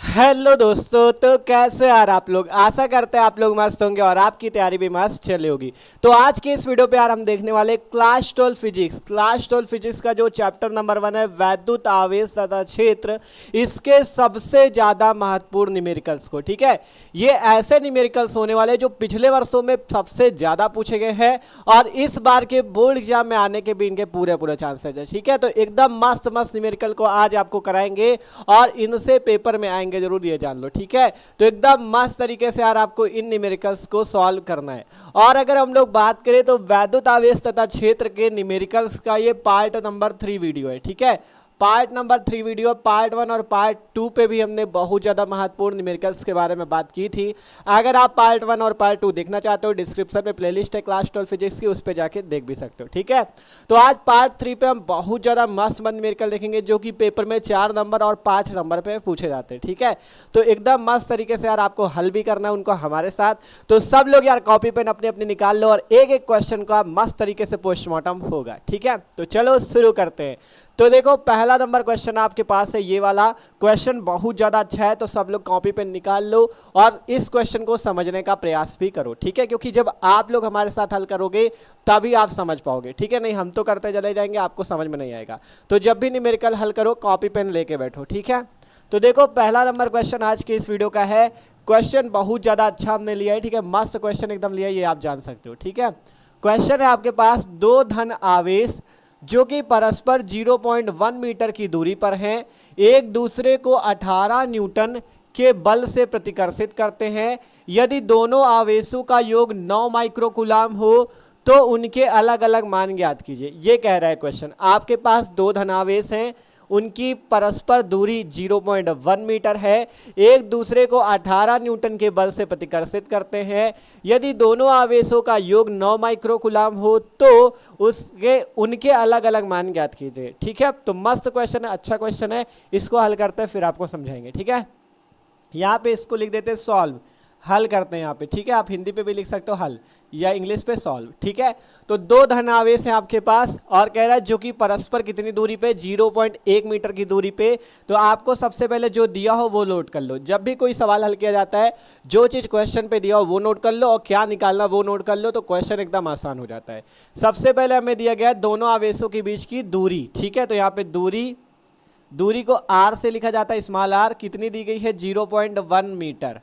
Hello दोस्तों, तो कैसे यार आप लोग। आशा करते हैं आप लोग मस्त होंगे और आपकी तैयारी भी मस्त चली होगी। तो आज के इस वीडियो पे यार हम देखने वाले क्लास 12 फिजिक्स। क्लास 12 फिजिक्स का जो चैप्टर नंबर 1 है वैद्युत आवेश तथा क्षेत्र, इसके सबसे ज़्यादा महत्वपूर्ण न्यूमेरिकल्स को। ठीक है, ये ऐसे न्यूमेरिकल्स होने वाले जो पिछले वर्षों में सबसे ज़्यादा पूछे गए हैं और इस बार के बोर्ड एग्जाम में आने के भी इनके पूरे चांसेज है। ठीक है, तो एकदम मस्त मस्त न्यूमेरिकल को आज आपको कराएंगे और इनसे पेपर में आएंगे जरूर, ये जान लो। ठीक है, तो एकदम मस्त तरीके से यार आपको इन न्यूमेरिकल्स को सॉल्व करना है। और अगर हम लोग बात करें तो वैद्युत आवेश तथा क्षेत्र के न्यूमेरिकल्स का ये पार्ट नंबर 3 वीडियो है। ठीक है, पार्ट नंबर 3 वीडियो, पार्ट 1 और पार्ट 2 पे भी हमने बहुत ज़्यादा महत्वपूर्ण न्यूमेरिकल्स के बारे में बात की थी। अगर आप पार्ट 1 और पार्ट 2 देखना चाहते हो, डिस्क्रिप्शन में प्लेलिस्ट है क्लास 12 फिजिक्स की, उस पर जाके देख भी सकते हो। ठीक है, तो आज पार्ट 3 पे हम बहुत ज़्यादा मस्त न्यूमेरिकल देखेंगे जो कि पेपर में 4 नंबर और 5 नंबर पे पूछे जाते हैं। ठीक है, तो एकदम मस्त तरीके से यार आपको हल भी करना है उनको हमारे साथ। तो सब लोग यार कॉपी पेन अपनी अपनी निकाल लो और एक एक क्वेश्चन का मस्त तरीके से पोस्टमार्टम होगा। ठीक है, तो चलो शुरू करते हैं। तो देखो, पहला नंबर क्वेश्चन आपके पास है, ये वाला क्वेश्चन बहुत ज़्यादा अच्छा है, तो सब लोग कॉपी पेन निकाल लो और इस क्वेश्चन को समझने का प्रयास भी करो। ठीक है, क्योंकि जब आप लोग हमारे साथ हल करोगे तभी आप समझ पाओगे। ठीक है, नहीं हम तो करते चले जाएंगे, आपको समझ में नहीं आएगा। तो जब भी न्यूमेरिकल हल करो कॉपी पेन लेके बैठो। ठीक है, तो देखो पहला नंबर क्वेश्चन आज के इस वीडियो का है। क्वेश्चन बहुत ज़्यादा अच्छा हमने लिया है। ठीक है, मस्त क्वेश्चन एकदम लिया है, ये आप जान सकते हो। ठीक है, क्वेश्चन है आपके पास, दो धन आवेश जो कि परस्पर 0.1 मीटर की दूरी पर हैं, एक दूसरे को 18 न्यूटन के बल से प्रतिकर्षित करते हैं। यदि दोनों आवेशों का योग 9 माइक्रोकूलाम हो तो उनके अलग अलग मान ज्ञात कीजिए। ये कह रहा है क्वेश्चन। आपके पास दो धनावेश हैं, उनकी परस्पर दूरी 0.1 मीटर है, एक दूसरे को 18 न्यूटन के बल से प्रतिकर्षित करते हैं। यदि दोनों आवेशों का योग 9 माइक्रोकूलाम हो तो उसके उनके अलग अलग मान ज्ञात कीजिए। ठीक है, तो मस्त क्वेश्चन है, अच्छा क्वेश्चन है, इसको हल करते हैं फिर आपको समझाएंगे। ठीक है, यहाँ पे इसको लिख देते हैं सॉल्व, हल करते हैं यहाँ पे। ठीक है, आप हिंदी पे भी लिख सकते हो हल या इंग्लिश पे सॉल्व। ठीक है, तो दो धन आवेश हैं आपके पास और कह रहा है जो कि परस्पर कितनी दूरी पे, 0.1 मीटर की दूरी पे। तो आपको सबसे पहले जो दिया हो वो नोट कर लो। जब भी कोई सवाल हल किया जाता है जो चीज़ क्वेश्चन पे दिया हो वो नोट कर लो और क्या निकालना वो नोट कर लो, तो क्वेश्चन एकदम आसान हो जाता है। सबसे पहले हमें दिया गया दोनों आवेशों के बीच की दूरी। ठीक है, तो यहाँ पे दूरी को आर से लिखा जाता है, स्मॉल आर। कितनी दी गई है, 0.1 मीटर।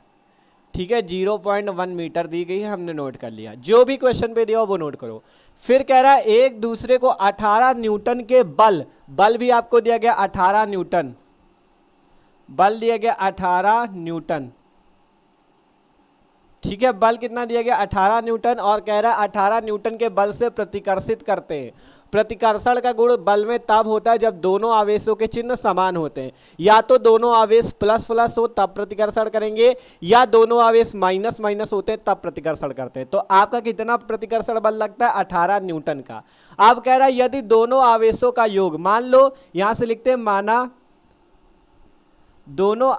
ठीक है, 0.1 मीटर दी गई है, हमने नोट कर लिया। जो भी क्वेश्चन पे दिया हो वो नोट करो। फिर कह रहा है एक दूसरे को 18 न्यूटन के बल भी आपको दिया गया 18 न्यूटन, बल दिया गया 18 न्यूटन। ठीक है, बल कितना दिया गया, 18 न्यूटन, और कह रहा है 18 न्यूटन के बल से प्रतिकर्षित करते हैं। प्रतिकर्षण का गुण बल में तब होता है जब दोनों आवेशों के चिन्ह समान होते हैं। या तो दोनों आवेश प्लस प्लस हो तब प्रतिकर्षण करेंगे, या दोनों आवेश माइनस माइनस होते हैं तब प्रतिकर्षण करते हैं। तो आपका कितना प्रतिकर्षण बल लगता है, 18 न्यूटन का। अब कह रहा है यदि दोनों आवेशों का योग, मान लो यहां से लिखते हैं, माना दोनों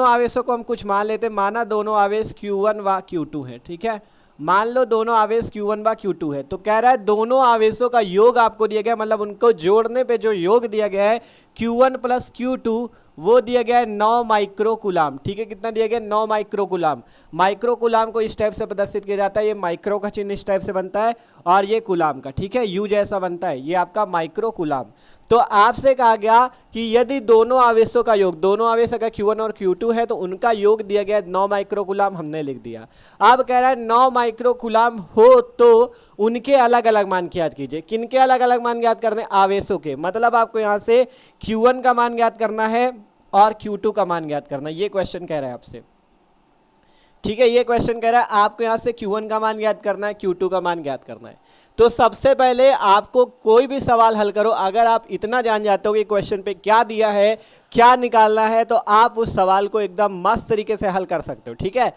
आवेशों को हम कुछ मान लेते हैं, माना दोनों आवेश Q1 व Q2 है। ठीक है, मान लो दोनों आवेश Q1 व Q2 है। तो कह रहा है दोनों आवेशों का योग आपको दिया गया, मतलब उनको जोड़ने पे जो योग दिया गया है Q1 प्लस Q2, वो दिया गया है 9 माइक्रोकूलाम। ठीक है, कितना दिया गया, 9 माइक्रोकूलाम। माइक्रोकूलाम को इस टाइप से प्रदर्शित किया जाता है, ये माइक्रो का चिन्ह इस टाइप से बनता है और ये कूलाम का। ठीक है, यू जैसा बनता है, ये आपका माइक्रोकूलाम। तो आपसे कहा गया कि यदि दोनों आवेशों का योग, दोनों आवेश अगर Q1 और Q2 है तो उनका योग दिया गया 9 माइक्रोकूलाम, हमने लिख दिया। अब कह रहा है 9 माइक्रोकूलाम हो तो उनके अलग अलग मान ज्ञात कीजिए। किनके अलग अलग मान ज्ञात करने, आवेशों के। मतलब आपको यहां से Q1 का मान ज्ञात करना है और Q2 का मान ज्ञात करना है, ये क्वेश्चन कह रहा है आपसे। ठीक है, ये क्वेश्चन कह रहा है आपको यहां से Q1 का मान ज्ञात करना है, Q2 का मान ज्ञात करना है। तो सबसे पहले आपको कोई भी सवाल हल करो, अगर आप इतना जान जाते हो कि क्वेश्चन पे क्या दिया है, क्या निकालना है, तो आप उस सवाल को एकदम मस्त तरीके से हल कर सकते हो। ठीक है,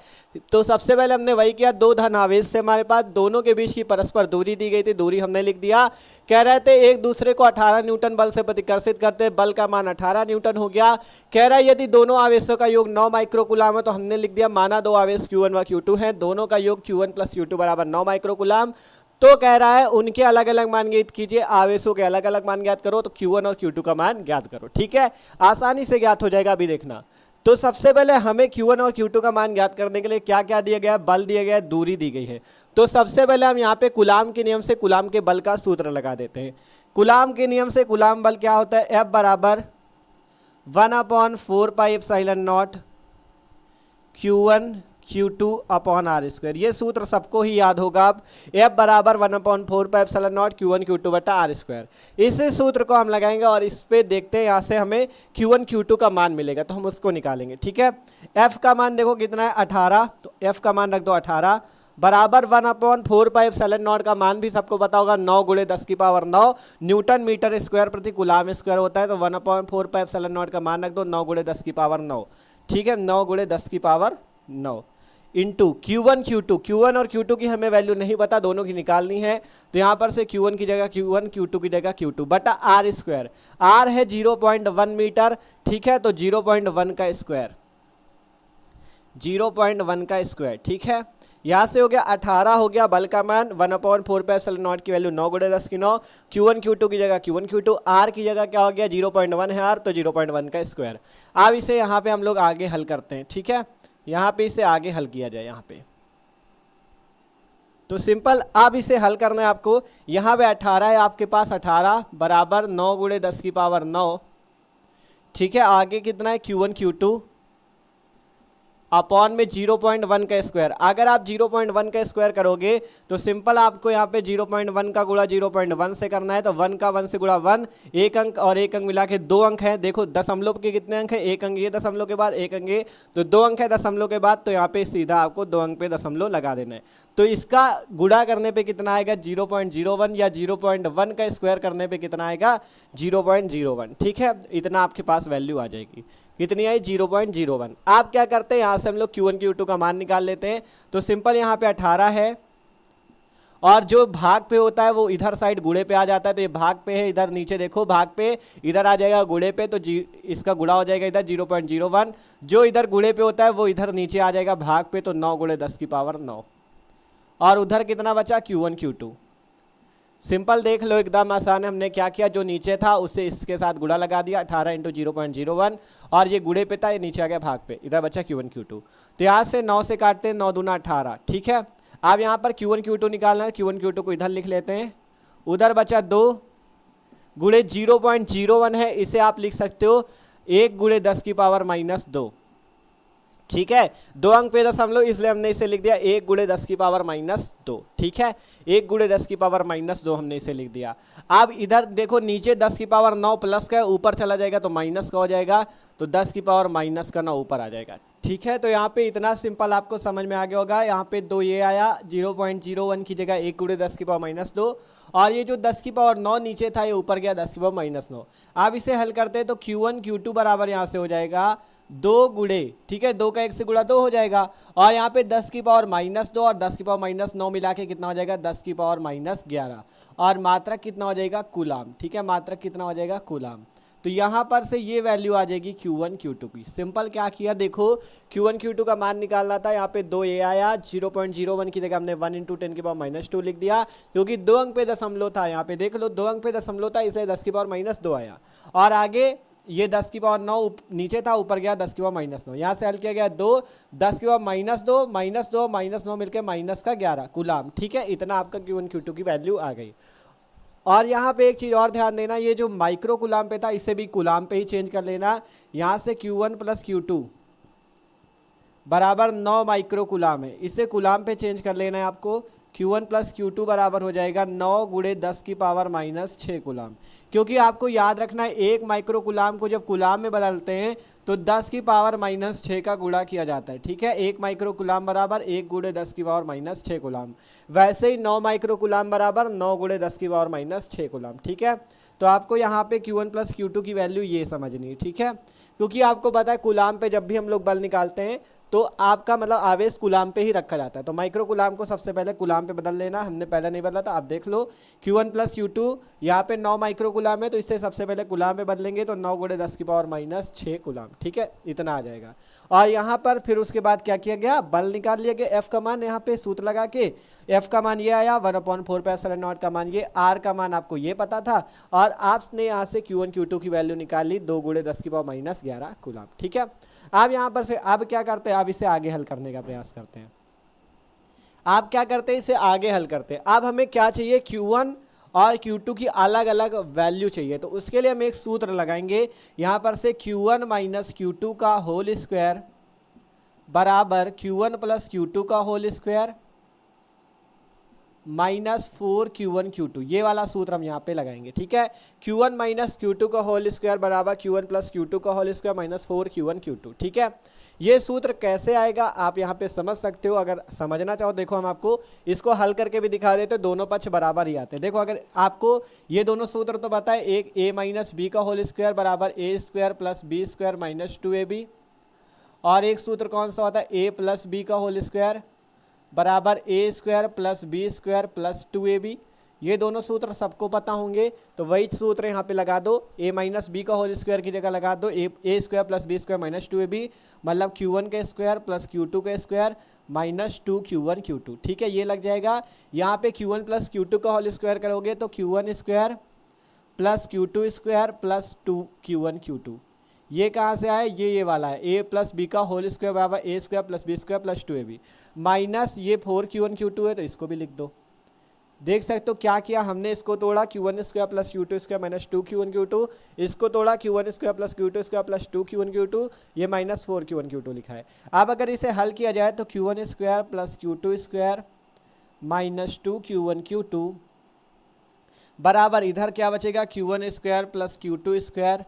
तो सबसे पहले हमने वही किया, दो धन आवेश से हमारे पास, दोनों के बीच की परस्पर दूरी दी गई थी, दूरी हमने लिख दिया। कह रहे थे एक दूसरे को 18 न्यूटन बल से प्रतिकर्षित करते, बल का मान 18 न्यूटन हो गया। कह रहा है यदि दोनों आवेशों का योग 9 माइक्रोकूलाम है, तो हमने लिख दिया माना दो आवेश Q1 व Q2 है, दोनों का योग Q1 प्लस Q2 बराबर 9 माइक्रोकूलाम। तो कह रहा है उनके अलग अलग मान ज्ञात कीजिए, आवेशों के अलग अलग मान ज्ञात करो, तो Q1 और Q2 का मान ज्ञात करो। ठीक है, आसानी से ज्ञात हो जाएगा। अभी देखना, तो सबसे पहले हमें Q1 और Q2 का मान ज्ञात करने के लिए क्या क्या दिया गया है, बल दिया गया है, दूरी दी गई है। तो सबसे पहले हम यहाँ पे कूलाम के नियम से कूलाम के बल का सूत्र लगा देते हैं। कूलाम के नियम से कूलाम बल क्या होता है, F बराबर 1/4πε0 Q1 Q2 upon are square. ये सूत्र सबको ही याद होगा। अब F बराबर 1/4πε0 Q1 Q2 बटा आर स्क्वायर। इस सूत्र को हम लगाएंगे और इस पे देखते हैं, यहाँ से हमें Q1 Q2 का मान मिलेगा, तो हम उसको निकालेंगे। ठीक है, F का मान देखो कितना है, 18, तो F का मान रख दो 18 बराबर 1/4πε0 का मान भी सबको पता होगा, 9 × 10⁹ न्यूटन मीटर स्क्वायर प्रति कूलाम स्क्वायर होता है। तो 1/4πε0 का मान रख दो 9 × 10⁹। ठीक है, 9 × 10⁹ इंटू Q1 Q2। Q1 और Q2 की हमें वैल्यू नहीं पता, दोनों की निकालनी है। तो यहाँ पर से Q1 की जगह Q1, Q2 की जगह Q2 बटा आर स्क्वायर। आर है 0.1 मीटर। ठीक है, तो 0.1 का स्क्वायर, 0.1 का स्क्वायर। ठीक है, यहाँ से हो गया 18 हो गया बल का मान, 1/4πε0 की वैल्यू 9 × 10⁹। Q1 Q2 की जगह Q1 Q2, आर की जगह क्या हो गया, 0.1 है आर, तो 0.1 का स्क्वायर। अब इसे यहाँ पे हम लोग आगे हल करते हैं। ठीक है, यहाँ पे इसे आगे हल किया जाए। यहाँ पे तो सिंपल, अब इसे हल करना है आपको। यहाँ पे 18 है आपके पास, 18 बराबर 9 × 10⁹। ठीक है, आगे कितना है, Q1 Q2 अपॉन में 0.1 का स्क्वायर। अगर आप 0.1 का स्क्वायर करोगे तो सिंपल आपको यहाँ पे 0.1 का गुणा 0.1 से करना है। तो 1 का 1 से गुणा 1, एक अंक और एक अंक मिला के 2 अंक है। देखो दशमलव के कितने अंक है, एक अंक ये दशमलव के बाद, एक अंक ये, तो 2 अंक है दशमलव के बाद। तो यहाँ पे सीधा आपको 2 अंक पे दशमलव लगा देना है। तो इसका गुणा करने पे कितना आएगा, 0.01, या 0.1 का स्क्वायर करने पे कितना आएगा, 0.01। ठीक है, इतना आपके पास वैल्यू आ जाएगी। कितनी आई, 0.01। आप क्या करते हैं, यहाँ से हम लोग Q1 Q2 का मान निकाल लेते हैं। तो सिंपल यहाँ पे 18 है और जो भाग पे होता है वो इधर साइड गुणे पे आ जाता है। तो ये भाग पे है, इधर नीचे देखो भाग पे, इधर आ जाएगा गुणे पे, तो इसका गुणा हो जाएगा इधर 0.01। जो इधर गुणे पे होता है वो इधर नीचे आ जाएगा भाग पे, तो 9 × 10⁹। और उधर कितना बचा, Q1 Q2। सिंपल देख लो, एकदम आसान है। हमने क्या किया, जो नीचे था उससे इसके साथ गुणा लगा दिया, 18 × 0.01, और ये गुणे पे था, ये नीचे आ गया भाग पे, इधर बचा Q1 Q2। तो यहाँ से 9 से काटते हैं, 9 दूना 18। ठीक है, अब यहाँ पर Q1 Q2 निकालना है। Q1 Q2 को इधर लिख लेते हैं, उधर बचा 2 गुणे 0.01 है, इसे आप लिख सकते हो 1 × 10⁻²। ठीक है, 2 अंक पे दशमलव, इसलिए हमने इसे लिख दिया 1 × 10⁻²। ठीक है, 1 × 10⁻² हमने इसे लिख दिया। अब इधर देखो नीचे 10⁻9 प्लस का है, ऊपर चला जाएगा तो माइनस का हो जाएगा, तो 10⁻−9 ऊपर आ जाएगा। ठीक है, तो यहाँ पे इतना सिंपल आपको समझ में आ गया होगा। यहाँ पे 2 ये आया, 0.01 की जगह 1 × 10⁻², और ये जो 10⁻9 नीचे था ये ऊपर गया 10⁻9। अब इसे हल करते हैं तो Q1 Q2 बराबर यहाँ से हो जाएगा 2 गुणे, ठीक है, 2 का 1 से गुणा 2 हो जाएगा, और यहाँ पे 10⁻−2 और 10⁻9 मिला के कितना हो जाएगा, 10⁻11, और मात्रक कितना हो जाएगा, कूलाम। ठीक है, मात्रक कितना हो जाएगा, कूलाम। तो यहाँ पर से ये वैल्यू आ जाएगी Q1 Q2 की। सिंपल क्या किया, देखो Q1 Q2 का मान निकालना था, यहाँ पे 2 ये आया, 0.01 की जगह हमने 1 × 10⁻² लिख दिया, क्योंकि 2 अंक पे दशमलव था। यहाँ पे देख लो 2 अंक पे दशमलव था, इसलिए 10⁻−2 आया, और आगे ये 10⁻9 नीचे था, ऊपर गया 10⁻9। यहाँ से हल किया गया 2, 10⁻−2 -2 मिलकर -11 कूलाम। ठीक है, इतना आपका Q1 Q2 की वैल्यू आ गई। और यहाँ पे एक चीज़ और ध्यान देना, ये जो माइक्रो कूलाम पे था इसे भी कूलाम पे ही चेंज कर लेना। यहाँ से Q1 + Q2 बराबर 9 माइक्रो कूलाम है, इसे कूलाम पे चेंज कर लेना है आपको। Q1 + Q2 बराबर हो जाएगा 9 × 10⁻6 कूलाम, क्योंकि आपको याद रखना है 1 माइक्रो कूलाम को जब कूलाम में बदलते हैं तो 10⁻6 का गुणा किया जाता है। ठीक है, 1 माइक्रो कूलाम बराबर 1 × 10⁻6 कूलाम। वैसे ही 9 माइक्रो कूलाम बराबर 9 × 10⁻6 कूलाम। ठीक है, तो आपको यहाँ पे Q1 + Q2 की वैल्यू ये समझनी है। ठीक है, क्योंकि आपको पता है कूलाम पे जब भी हम लोग बल निकालते हैं तो आपका मतलब आवेश कूलाम पे ही रखा जाता है। तो माइक्रो कूलाम को सबसे पहले कूलाम पे बदल लेना, हमने पहले नहीं बदला था, आप देख लो Q1 प्लस Q2 यहाँ पे 9 माइक्रो कूलाम है, तो इससे सबसे पहले कूलाम पे बदलेंगे तो 9 गुणे 10 की पावर माइनस 6 कूलाम, ठीक है, इतना आ जाएगा। और यहाँ पर फिर उसके बाद क्या किया गया, बल निकाल लिया गया, एफ का मान यहाँ पे सूत्र लगा के एफ का मान ये आया 1/4πε0 का मान ये, आर का मान आपको ये पता था, और आपने यहाँ से Q1 Q2 की वैल्यू निकाल ली 2 गुणे 10 की पावर माइनस 11 कूलाम, ठीक है। अब यहाँ पर से अब क्या करते हैं, अब इसे आगे हल करने का प्रयास करते हैं। आप क्या करते हैं, इसे आगे हल करते हैं। अब हमें क्या चाहिए, Q1 और Q2 की अलग अलग वैल्यू चाहिए, तो उसके लिए हम एक सूत्र लगाएंगे यहाँ पर से Q1 माइनस Q2 का होल स्क्वायर बराबर Q1 प्लस Q2 का whole square minus 4Q1 Q2, ये वाला सूत्र हम यहाँ पे लगाएंगे, ठीक है। Q1 माइनस Q2 का होल स्क्वायर बराबर Q1 प्लस Q2 का whole square minus 4Q1 Q2, ठीक है। ये सूत्र कैसे आएगा आप यहाँ पे समझ सकते हो, अगर समझना चाहो देखो हम आपको इसको हल करके भी दिखा देते, दोनों पक्ष बराबर ही आते हैं। देखो अगर आपको ये दोनों सूत्र तो पता है, एक a माइनस बी का होल स्क्वायर बराबर a square plus B square minus 2ab, और एक सूत्र कौन सा होता है, a प्लस बी का होल स्क्वायर बराबर A square plus B square plus 2ab, ये दोनों सूत्र सबको पता होंगे, तो वही सूत्र यहाँ पे लगा दो, a माइनस बी का होल स्क्वायर की जगह लगा दो A square plus B square minus 2ab, मतलब Q1 के स्क्वायर प्लस Q2 के स्क्वायर माइनस 2Q1 Q2, ठीक है, ये लग जाएगा। यहाँ पे Q1 प्लस Q2 का होल स्क्वायर करोगे तो Q1 square plus Q2 square plus 2Q1 Q2, ये कहाँ से आए, ये वाला है, a प्लस बी का होल स्क्वायर बराबर A square plus B square plus 2ab, minus ये 4Q1 Q2 है, तो इसको भी लिख दो। देख सकते हो क्या किया हमने, इसको तोड़ा Q1 square plus Q2 square minus 2Q1 Q2, इसको तोड़ा Q1 square plus Q2 square plus 2Q1 Q2, ये माइनस 4Q1 Q2 लिखा है। अब अगर इसे हल किया जाए तो Q1 square plus Q2 square minus 2Q1 Q2 बराबर इधर क्या बचेगा, Q1 square plus Q2 square,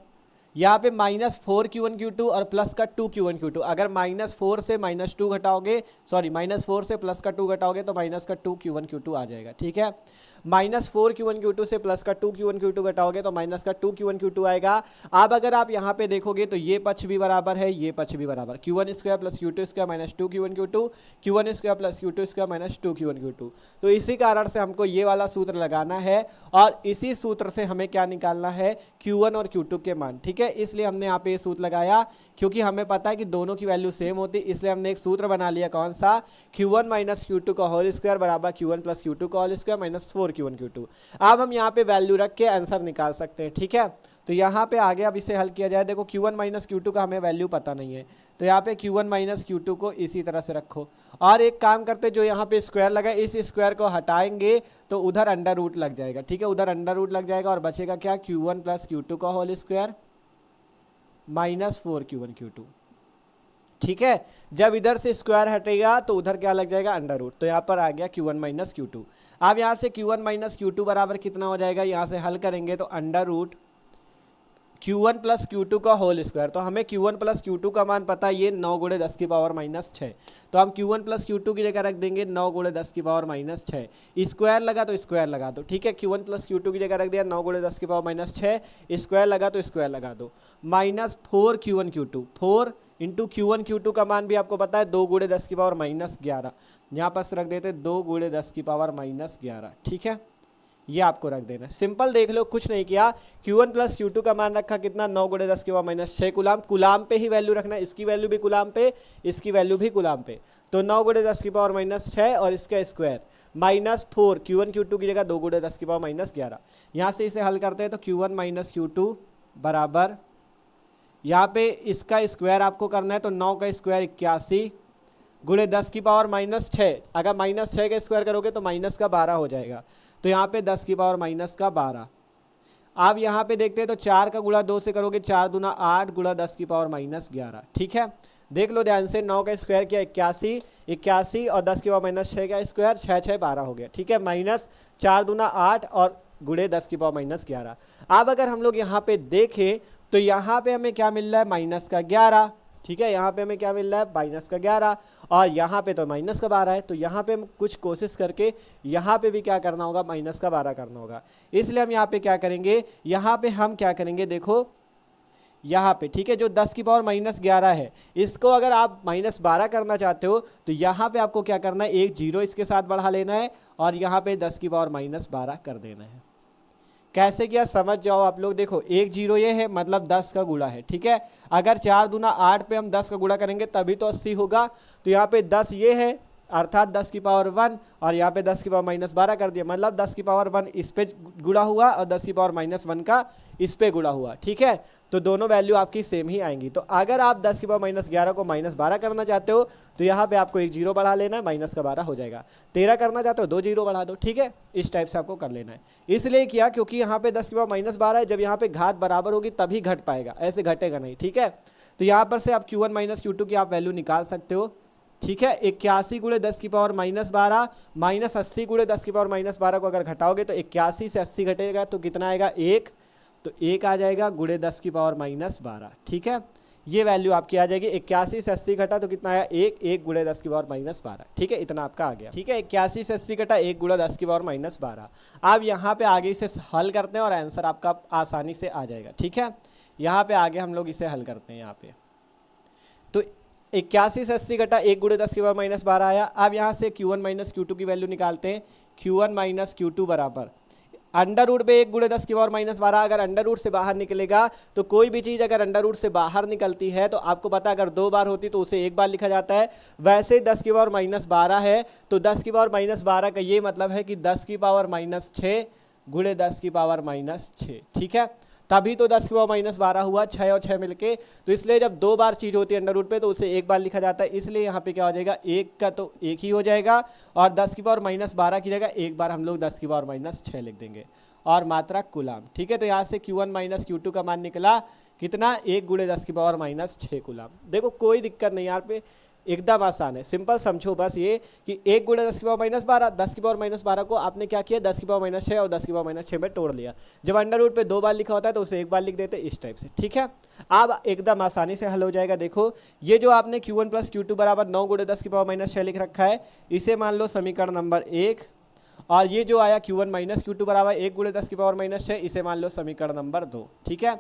यहाँ पे माइनस 4Q1 Q2 और प्लस का 2Q1 Q2, अगर माइनस 4 से माइनस 2 घटाओगे, सॉरी माइनस 4 से प्लस का 2 घटाओगे तो माइनस का 2Q1 Q2 आ जाएगा, ठीक है। माइनस 4Q1 Q2 से प्लस का 2Q1 Q2 घटाओगे तो माइनस का 2Q1 Q2 आएगा। अब अगर आप यहाँ पे देखोगे तो ये पक्ष भी बराबर है, ये पक्ष भी बराबर, Q1 square plus Q2 square minus 2Q1 Q2, Q1 square plus Q2 square minus 2Q1 Q2, तो इसी कारण से हमको ये वाला सूत्र लगाना है, और इसी सूत्र से हमें क्या निकालना है, Q1 और Q2 के मान, ठीक है। इसलिए हमने यहाँ पे ये सूत्र लगाया, क्योंकि हमें पता है कि दोनों की वैल्यू सेम होती, इसलिए हमने एक सूत्र बना लिया, कौन सा, Q1 माइनस Q2 का होल स्क्वायर बराबर Q1 प्लस Q2 का whole square minus 4Q1 Q2। अब हम यहाँ पे वैल्यू रख के आंसर निकाल सकते हैं, ठीक है। तो यहाँ पे आगे अब इसे हल किया जाए, देखो Q1 माइनस Q2 का हमें वैल्यू पता नहीं है, तो यहाँ पे Q1 माइनस Q2 को इसी तरह से रखो, और एक काम करते, जो यहाँ पे स्क्वायर लगा इस स्क्वायर को हटाएंगे तो उधर अंडर रूट लग जाएगा, ठीक है, उधर अंडर रूट लग जाएगा, और बचेगा क्या, Q1 प्लस Q2 का whole square minus 4Q1 Q2, ठीक है। जब इधर से स्क्वायर हटेगा तो उधर क्या लग जाएगा, अंडर रूट, तो यहाँ पर आ गया Q1 माइनस Q2। अब यहाँ से Q1 माइनस Q2 बराबर कितना हो जाएगा, यहाँ से हल करेंगे तो under root Q1 plus Q2 का होल स्क्वायर, तो हमें Q1 प्लस Q2 का मान पता है, ये 9 गुणे 10 की पावर माइनस 6, तो हम Q1 प्लस Q2 की जगह रख देंगे 9 गुणे 10 की पावर माइनस 6, स्क्वायर लगा तो स्क्वायर लगा दो, ठीक है। Q1 प्लस Q2 की जगह रख दिया 9 गुणे 10 की पावर माइनस 6, स्क्वायर लगा तो स्क्वायर लगा दो, minus 4Q1 Q2, 4 into Q1 Q2 का मान भी आपको पता है 2 गुणे 10 की पावर माइनस 11, यहाँ पर रख देते 2 गुणे 10 की पावर माइनस 11, ठीक है, ये आपको रख देना। सिंपल देख लो, कुछ नहीं किया, Q1 प्लस Q2 का मान रखा कितना, 9 गुणे 10 की पावर माइनस 6 कूलाम, कूलाम पे ही वैल्यू रखना, इसकी वैल्यू भी कूलाम पे, इसकी वैल्यू भी कूलाम पे, तो 9 गुणे 10 की पावर माइनस 6 और इसका स्क्वायर माइनस 4 Q1 Q2 की जगह 2 गुणे 10 की पावर माइनस 11। यहाँ से इसे हल करते हैं तो Q1 माइनस Q2 बराबर, यहाँ पे इसका स्क्वायर आपको करना है, तो 9 का स्क्वायर 81 गुणे 10 की पावर माइनस 6, अगर माइनस 6 का स्क्वायर करोगे तो माइनस का 12 हो जाएगा, तो यहाँ पे 10 की पावर माइनस का 12। अब यहाँ पे देखते हैं तो 4 का गुणा 2 से करोगे, 4 दूना 8 गुणा 10 की पावर माइनस 11, ठीक है। देख लो ध्यान से, 9 का स्क्वायर किया 81, 81 और 10 की पावर माइनस 6 का स्क्वायर 6 6 12 हो गया, ठीक है, माइनस 4 दूना 8 और गुणे 10 की पावर माइनस 11। अब अगर हम लोग यहाँ पे देखें तो यहाँ पे हमें क्या मिल रहा है, माइनस का 11, ठीक है, यहाँ पे हमें क्या मिल रहा है, माइनस का 11, और यहाँ पे तो माइनस का 12 है, तो यहाँ पे कुछ कोशिश करके यहाँ पे भी क्या करना होगा, माइनस का 12 करना होगा। इसलिए हम यहाँ पे क्या करेंगे, यहाँ पे हम क्या करेंगे, देखो यहाँ पे, ठीक है, जो 10 की पावर -11 है, इसको अगर आप -12 करना चाहते हो तो यहाँ पे आपको क्या करना है, एक जीरो इसके साथ बढ़ा लेना है और यहाँ पे 10 की पावर -12 कर देना है। कैसे किया समझ जाओ आप लोग। देखो एक जीरो ये है, मतलब 10 का गुणा है, ठीक है। अगर 4 दूना 8 पे हम 10 का गुणा करेंगे तभी तो 80 होगा। तो यहाँ पे 10 ये है, अर्थात 10 की पावर 1, और यहाँ पे 10 की पावर -12 कर दिया, मतलब 10 की पावर 1 इस पे गुणा हुआ और 10 की पावर -1 का इस पे गुणा हुआ, ठीक है। तो दोनों वैल्यू आपकी सेम ही आएंगी। तो अगर आप 10 की पावर -11 को -12 करना चाहते हो तो यहाँ पे आपको एक जीरो बढ़ा लेना है, -12 हो जाएगा। 13 करना चाहते हो 2 जीरो बढ़ा दो, ठीक है। इस टाइप से आपको कर लेना है। इसलिए किया क्योंकि यहाँ पे 10 की पावर -12 है, जब यहाँ पे घात बराबर होगी तभी घट पाएगा, ऐसे घटेगा नहीं, ठीक है। तो यहाँ पर से आप Q1 - Q2 की आप वैल्यू निकाल सकते हो, ठीक है। 81 गुणे 10 की पावर -12 -80 गुणे 10 की पावर -12 को अगर घटाओगे तो 81 से 80 घटेगा तो कितना आएगा, 1। तो 1 आ जाएगा गुणे 10 की पावर -12, ठीक है। ये वैल्यू आपकी आ जाएगी। 81 से 80 घटा तो कितना आया, 1 गुणे 10 की पावर -12, ठीक है। इतना आपका आ गया, ठीक है। 81 से 80 घटा 1 गुणा 10 की पावर -12। अब यहाँ पे आगे इसे हल करते हैं और आंसर आपका आसानी से आ जाएगा, ठीक है। यहाँ पे आगे हम लोग इसे हल करते हैं। यहाँ पे तो 81 से 80 घटा 1 गुणे 10 की पावर -12 आया। अब यहाँ से Q1 - Q2 की वैल्यू निकालते हैं। Q1 - Q2 बराबर अंडर रूट पे 1 गुणे 10 की पावर -12। अगर अंडर रूट से बाहर निकलेगा तो कोई भी चीज़ अगर अंडर रूट से बाहर निकलती है तो आपको पता है अगर 2 बार होती तो उसे 1 बार लिखा जाता है। वैसे 10 की पावर -12 है तो 10 की पावर -12 का ये मतलब है कि 10 की पावर -6 गुणे 10 की पावर -6, ठीक है। तभी तो 10 की पावर -12 हुआ, 6 और 6 मिलके। तो इसलिए जब 2 बार चीज़ होती है अंडर रूट पे तो उसे 1 बार लिखा जाता है। इसलिए यहाँ पे क्या हो जाएगा, 1 का तो 1 ही हो जाएगा और 10 की पावर -12 की जगह 1 बार हम लोग 10 की पावर -6 लिख देंगे और मात्रा कुलाम, ठीक है। तो यहाँ से Q1 - Q2 का मान निकला कितना, 1 गुणे 10 की पावर -6 कुलाम। देखो कोई दिक्कत नहीं यहाँ पे, एकदम आसान है। सिंपल समझो बस ये कि 1 गुणे 10 की पावर -12, 10 की पावर -12 को आपने क्या किया, 10 की पावर -6 और 10 की पावर -6 में तोड़ लिया। जब अंडर रूट पे 2 बार लिखा होता है तो उसे 1 बार लिख देते, इस टाइप से, ठीक है। अब एकदम आसानी से हल हो जाएगा। देखो ये जो आपने Q1 + Q2 बराबर 9 गुणे 10 की पावर -6 लिख रखा है, इसे मान लो समीकरण नंबर 1। और ये जो आया Q1 - Q2 बराबर 1 गुणे 10 की पावर -6, इसे मान लो समीकरण नंबर 2, ठीक है।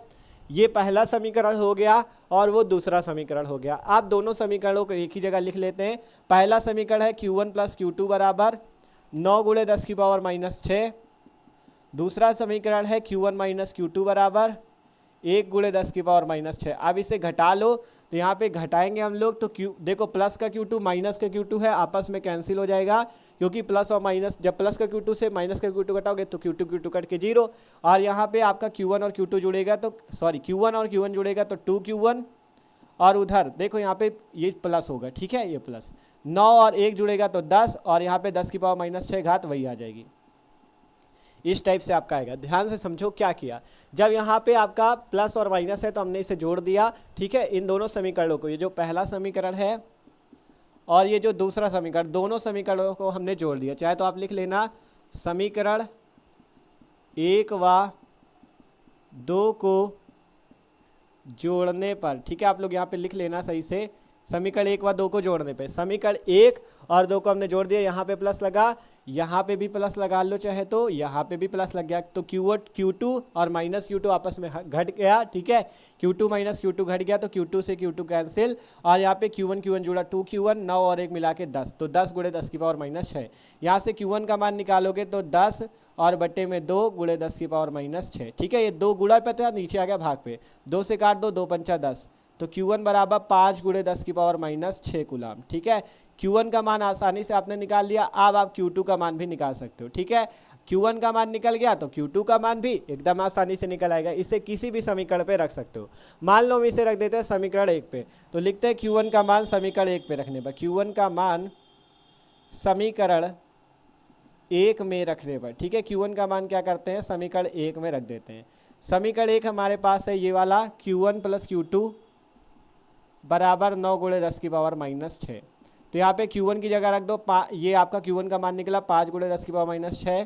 ये पहला समीकरण हो गया और वो दूसरा समीकरण हो गया। आप दोनों समीकरणों को एक ही जगह लिख लेते हैं। पहला समीकरण है Q1 + Q2 बराबर 9 गुणे 10 की पावर -6। दूसरा समीकरण है Q1 - Q2 बराबर 1 गुणे 10 की पावर -6। अब इसे घटा लो तो यहाँ पे घटाएंगे हम लोग तो देखो प्लस का Q2 माइनस का Q2 है, आपस में कैंसिल हो जाएगा क्योंकि प्लस और माइनस, जब प्लस का Q2 से माइनस का Q2 घटाओगे तो Q2 कट के 0। और यहाँ पे आपका Q1 और Q2 जुड़ेगा तो Q1 और Q1 जुड़ेगा तो 2Q1, और उधर देखो यहाँ पे ये प्लस होगा, ठीक है। ये प्लस 9 और 1 जुड़ेगा तो 10, और यहाँ पे 10 की पावर -6 घात वही आ जाएगी। इस टाइप से आपका आएगा। ध्यान से समझो क्या किया, जब यहाँ पे आपका प्लस और माइनस है तो हमने इसे जोड़ दिया, ठीक है। इन दोनों समीकरणों को, ये जो पहला समीकरण है और ये जो दूसरा समीकरण, दोनों समीकरणों को हमने जोड़ दिया। चाहे तो आप लिख लेना समीकरण 1 व 2 को जोड़ने पर, ठीक है। आप लोग यहाँ पे लिख लेना सही से, समीकरण 1 व 2 को जोड़ने पे, समीकरण 1 और 2 को हमने जोड़ दिया। यहाँ पे प्लस लगा, यहाँ पे भी प्लस लगा लो चाहे तो, यहाँ पे भी प्लस लग गया तो Q2 और -Q2 आपस में घट गया, ठीक है। Q2 - Q2 घट गया तो Q2 से Q2 कैंसिल, और यहाँ पे Q1 जुड़ा 2Q1, 9 और 1 मिला के 10, तो 10 गुणे 10 की पावर -6। यहाँ से Q1 का मान निकालोगे तो 10 और बट्टे में 2 गुणे 10 की पावर -6, ठीक है। ये 2 गुणा पे था, नीचे आ गया भाग पे, 2 से काट दो, 2 पंचा 10, तो Q1 बराबर 5 गुणे 10 की पावर -6 कुलाम, ठीक है। Q1 का मान आसानी से आपने निकाल लिया। अब आप Q2 का मान भी निकाल सकते हो, ठीक है। Q1 का मान निकल गया तो Q2 का मान भी एकदम आसानी से निकल आएगा। इसे किसी भी समीकरण पे रख सकते हो। मान लो हम इसे रख देते हैं समीकरण 1 पे, तो लिखते हैं Q1 का मान समीकरण 1 पे रखने पर, Q1 का मान समीकरण 1 में रखने पर, ठीक है। Q1 का मान क्या करते हैं, समीकरण 1 में रख देते हैं। समीकरण 1 हमारे पास है ये वाला Q1 + Q2 बराबर 9 गुणे 10 की पावर -6। तो यहाँ पे Q1 की जगह रख दो, ये आपका Q1 का मान निकला 5 गुणे 10 की पावर -6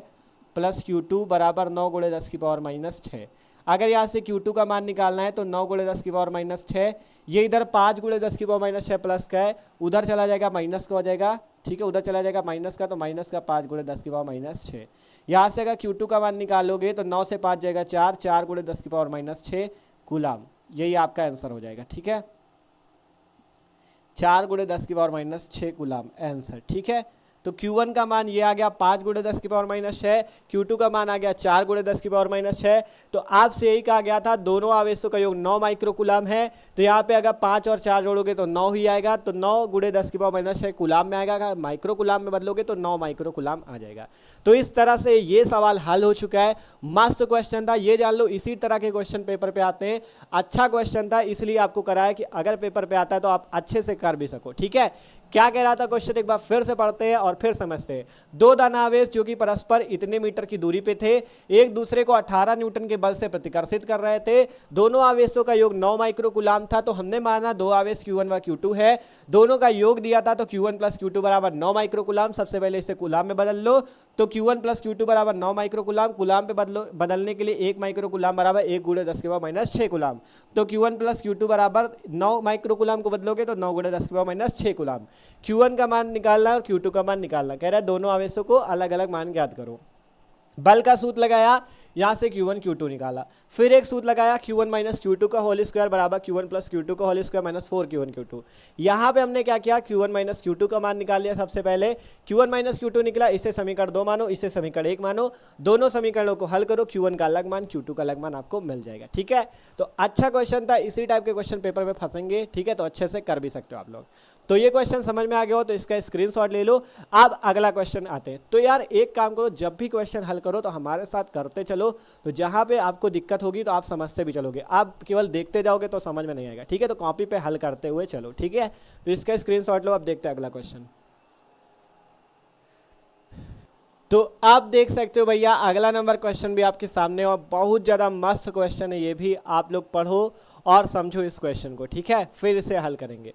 प्लस Q2 बराबर 9 गुणे 10 की पावर -6। अगर यहाँ से Q2 का मान निकालना है तो 9 गुणे 10 की पावर -6, ये इधर 5 गुणे 10 की पावर -6 प्लस का है, उधर चला जाएगा माइनस का हो जाएगा, ठीक है। उधर चला जाएगा माइनस का, तो माइनस का 5 गुणे 10 की पावर -6। यहाँ से अगर Q2 का मान निकालोगे तो 9 से 5 जाएगा 4, 4 गुणे 10 की पावर -6 कुलाम। यही आपका आंसर हो जाएगा। ठीक है, 4 गुणे 10 की पावर माइनस 6 कूलाम आंसर। ठीक है, तो Q1 का मान ये आ गया 5 गुणे 10 की पावर माइनस 6, Q2 का मान आ गया 4 गुणे 10 की पावर माइनस 6। तो आपसे यही कहा गया था दोनों आवेशों का योग 9 माइक्रोकुलाम है, तो यहाँ पे अगर 5 और 4 जोड़ोगे तो 9 ही आएगा, तो 9 गुणे 10 की पावर माइनस 6 कुलाम में आएगा। अगर माइक्रोकुलाम में बदलोगे तो 9 माइक्रोकुलाम आ जाएगा। तो इस तरह से ये सवाल हल हो चुका है। मस्त क्वेश्चन था, ये जान लो इसी तरह के क्वेश्चन पेपर पे आते हैं। अच्छा क्वेश्चन था, इसलिए आपको कराया कि अगर पेपर पे आता है तो आप अच्छे से कर भी सको। ठीक है, क्या कह रहा था क्वेश्चन, एक बार फिर से पढ़ते हैं और फिर समझते हैं। दो धन आवेश जो कि परस्पर इतने मीटर की दूरी पे थे, एक दूसरे को 18 न्यूटन के बल से प्रतिकर्षित कर रहे थे। दोनों आवेशों का योग 9 माइक्रोकुलाम था, तो हमने माना दो आवेश Q1 व Q2 है, दोनों का योग दिया था, तो Q1 प्लस Q2 बराबर 9 माइक्रोकुलाम। सबसे पहले इसे कुलाम में बदल लो, तो Q1 प्लस Q2 बराबर 9 माइक्रोकुलाम। कुलाम पे बदलने के लिए 1 माइक्रोकुलाम बराबर 1 गुणे 10 की पावर माइनस 6 कुलाम। तो Q1 प्लस Q2 बराबर 9 माइक्रोकुलाम को बदलोगे तो 9 गुणे 10 की पावर माइनस 6 कुलाम। Q1 का मान निकालना है और Q2 का मान निकालना। कह रहा है दोनों आवेशों को अलग अलग मान ज्ञात करो। बल का सूत्र लगाया, यहाँ से Q1 Q2 निकाला, फिर एक सूत्र लगाया Q1 माइनस Q2 का होल स्क्वायर बराबर Q1 प्लस Q2 का whole square minus 4 Q1 Q2। यहाँ पे हमने क्या किया, Q1 माइनस Q2 का मान निकाल लिया। सबसे पहले Q1 माइनस Q2 निकला, इसे समीकरण 2 मानो, इसे समीकरण 1 मानो, दोनों समीकरणों को हल करो, Q1 का अलग मान Q2 का अलग मान आपको मिल जाएगा। ठीक है, तो अच्छा क्वेश्चन था, इसी टाइप के क्वेश्चन पेपर में फंसेंगे। ठीक है, तो अच्छे से कर भी सकते हो आप लोग। तो ये क्वेश्चन समझ में आ गया हो तो इसका स्क्रीनशॉट ले लो। अब अगला क्वेश्चन आते हैं। तो यार एक काम करो, जब भी क्वेश्चन हल करो तो हमारे साथ करते चलो, तो जहाँ पे आपको दिक्कत होगी तो आप समझते भी चलोगे। आप केवल देखते जाओगे तो समझ में नहीं आएगा। ठीक है, तो कॉपी पे हल करते हुए चलो। ठीक है, तो इसका स्क्रीनशॉट लो। अब देखते हैं अगला क्वेश्चन। तो आप देख सकते हो भैया, अगला नंबर क्वेश्चन भी आपके सामने और बहुत ज़्यादा मस्त क्वेश्चन है। ये भी आप लोग पढ़ो और समझो इस क्वेश्चन को। ठीक है, फिर इसे हल करेंगे।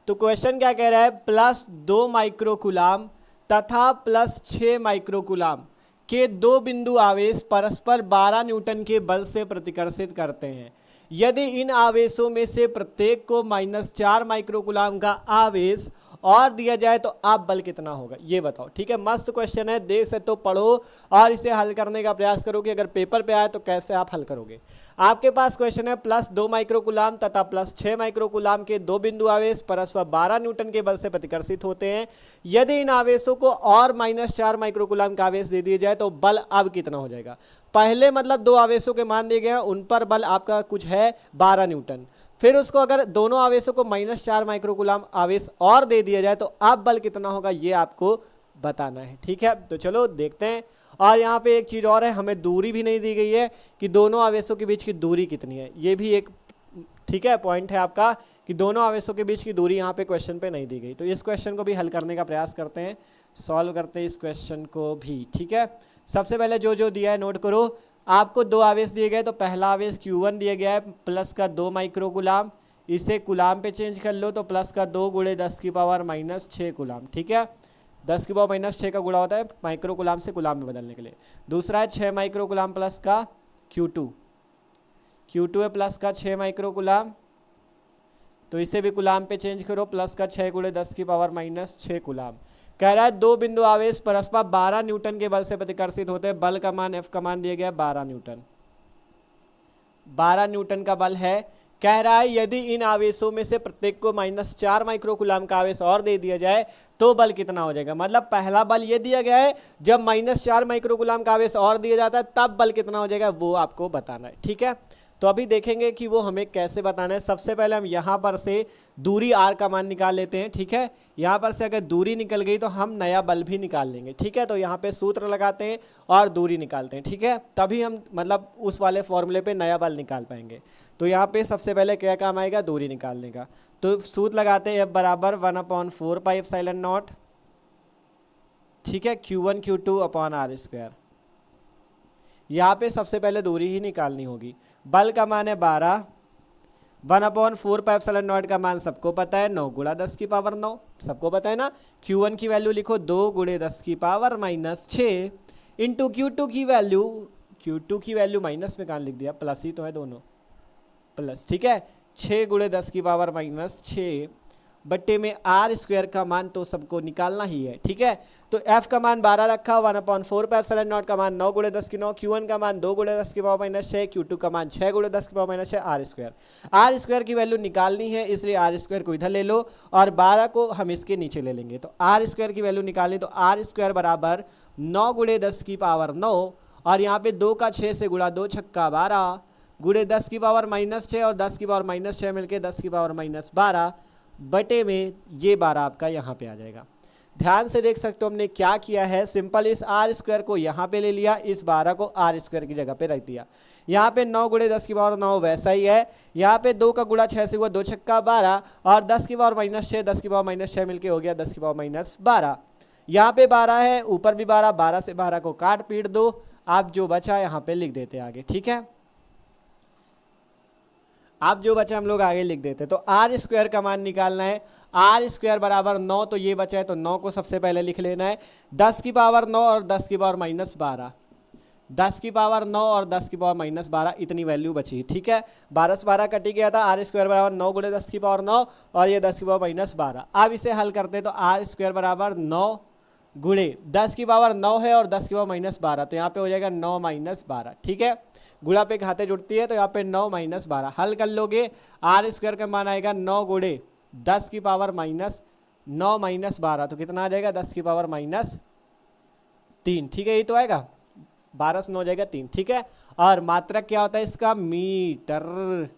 तो क्वेश्चन क्या कह रहा है, प्लस 2 माइक्रोकुलाम तथा प्लस 6 माइक्रोकुलाम के दो बिंदु आवेश परस्पर 12 न्यूटन के बल से प्रतिकर्षित करते हैं। यदि इन आवेशों में से प्रत्येक को -4 माइक्रोकुलाम का आवेश और दिया जाए तो आप बल कितना होगा, ये बताओ। ठीक है, मस्त क्वेश्चन है, देख सकते हो, पढ़ो और इसे हल करने का प्रयास करो कि अगर पेपर पे आए तो कैसे आप हल करोगे। आपके पास क्वेश्चन है, प्लस 2 माइक्रोकुलाम तथा प्लस 6 माइक्रोकुलाम के दो बिंदु आवेश परस्पर 12 न्यूटन के बल से प्रतिकर्षित होते हैं। यदि इन आवेशों को और -4 माइक्रोकुलाम का आवेश दे दिया जाए तो बल अब कितना हो जाएगा। पहले मतलब दो आवेशों के मान दिए गए हैं, उन पर बल आपका कुछ है 12 न्यूटन। फिर उसको अगर दोनों आवेशों को -4 माइक्रोकुलाम आवेश और दे दिया जाए तो अब बल कितना होगा, ये आपको बताना है। ठीक है, तो चलो देखते हैं। और यहाँ पे एक चीज़ और है, हमें दूरी भी नहीं दी गई है कि दोनों आवेशों के बीच की दूरी कितनी है। ये भी एक ठीक है पॉइंट है आपका कि दोनों आवेशों के बीच की दूरी यहाँ पे क्वेश्चन पे नहीं दी गई। तो इस क्वेश्चन को भी हल करने का प्रयास करते हैं, सॉल्व करते हैं इस क्वेश्चन को भी। ठीक है, सबसे पहले जो जो दिया है नोट करो। आपको दो आवेश दिए गए, तो पहला आवेश Q1 दिया गया है प्लस का 2 माइक्रोकुलाम, इसे कुलाम पे चेंज कर लो तो प्लस का 2 गुणे 10 की पावर -6 कुलाम। ठीक है, 10 की पावर -6 का गुणा होता है माइक्रोकुलाम से कुलाम में बदलने के लिए। दूसरा है 6 माइक्रोकुलाम प्लस का Q2 है प्लस का 6 माइक्रोकुलाम, तो इसे भी कुलाम पे चेंज करो, प्लस का 6 गुणे 10 की पावर -6 कुलाम। कह रहा है दो बिंदु आवेश परस्पर 12 न्यूटन के बल से प्रतिकर्षित होते हैं। बल का मान F का मान दिया गया 12 न्यूटन, 12 न्यूटन का बल है। कह रहा है यदि इन आवेशों में से प्रत्येक को -4 माइक्रोकुलाम का आवेश और दे दिया जाए तो बल कितना हो जाएगा। मतलब पहला बल ये दिया गया है, जब -4 माइक्रोकुलाम का आवेश और दिया जाता है तब बल कितना हो जाएगा, वो आपको बताना है। ठीक है, तो अभी देखेंगे कि वो हमें कैसे बताना है। सबसे पहले हम यहाँ पर से दूरी R का मान निकाल लेते हैं। ठीक है, यहाँ पर से अगर दूरी निकल गई तो हम नया बल भी निकाल लेंगे। ठीक है, तो यहाँ पे सूत्र लगाते हैं और दूरी निकालते हैं। ठीक है, तभी हम मतलब उस वाले फॉर्मूले पे नया बल निकाल पाएंगे। तो यहाँ पे सबसे पहले क्या काम आएगा, दूरी निकालने का। तो सूत्र लगाते हैं F बराबर 1/4 पाई एप्सिलॉन नॉट। ठीक है, Q1 Q2 अपॉन R²। यहाँ पे सबसे पहले दूरी ही निकालनी होगी। बल का मान है 12, 1/4 पाई एप्सिलॉन नॉट का मान सबको पता है 9 गुणा 10 की पावर 9, सबको पता है ना। Q1 की वैल्यू लिखो 2 गुणे 10 की पावर -6 इंटू Q2 की वैल्यू माइनस में कहाँ लिख दिया, प्लस ही तो है दोनों, प्लस। ठीक है, 6 गुणे 10 की पावर -6 बट्टे में आर स्क्वायर का मान तो सबको निकालना ही है। ठीक है, तो एफ का मान 12 रखा, 1/4 पे एप्सिलॉन नॉट का मान 9 × 10 की 9, Q1 का मान 2 × 10 की पावर माइनस 6, Q2 का मान 6 × 10 की पावर माइनस 6, आर स्क्वायर की वैल्यू निकालनी है, इसलिए आर स्क्वायर को इधर ले लो और 12 को हम इसके नीचे ले लेंगे। तो आर स्क्वायर की वैल्यू निकालनी, तो आर स्क्वायर बराबर 9 × 10 की पावर 9 और यहाँ पे 2 का 6 से गुणा 2 छक्का 12 गुणे 10 की पावर माइनस 6 और 10 की पावर माइनस 6 मिलके 10 की पावर माइनस 12 बटे में ये 12 आपका यहाँ पे आ जाएगा। ध्यान से देख सकते हो हमने क्या किया है, सिंपल इस आर स्क्वायर को यहाँ पे ले लिया, इस 12 को आर स्क्वायर की जगह पे रख दिया। यहाँ पे 9 × 10 की पावर 9 वैसा ही है, यहाँ पे 2 का गुणा 6 से हुआ 2 छक्का 12 और 10 की पावर माइनस 6, 10 की पावर माइनस 6 मिलके हो गया 10 की पावर माइनस 12। यहाँ पे 12 है, ऊपर भी 12, 12 से 12 को काट पीट दो, आप जो बचा यहाँ पे लिख देते आगे। ठीक है, आप जो बचा हम लोग आगे लिख देते। तो आर स्क्वायर का मान निकालना है, आर स्क्वायर बराबर 9, तो ये बचा है तो 9 को सबसे पहले लिख लेना है, 10 की पावर 9 और 10 की पावर माइनस 12, 10 की पावर 9 और 10 की पावर माइनस 12 इतनी वैल्यू बची। ठीक है, 12 से 12 कटी गया था, आर स्क्वायर बराबर 9 × 10 की पावर 9 और ये 10 की पावर माइनस 12। अब इसे हल करते हैं तो आर स्क्वायर बराबर 9 गुणे 10 की पावर 9 है और 10 की पावर माइनस 12, तो यहाँ पे हो जाएगा 9 - 12। ठीक है, गुणा पे घाते जुड़ती है तो यहाँ पे 9 - 12 हल कर लोगे, आर स्क्वायर का मान आएगा 9 × 10 की पावर माइनस 9 - 12, तो कितना आ जाएगा 10 की पावर माइनस 3। ठीक है, ये तो आएगा, 12 से 9 जाएगा 3। ठीक है, और मात्रक क्या होता है इसका, मीटर।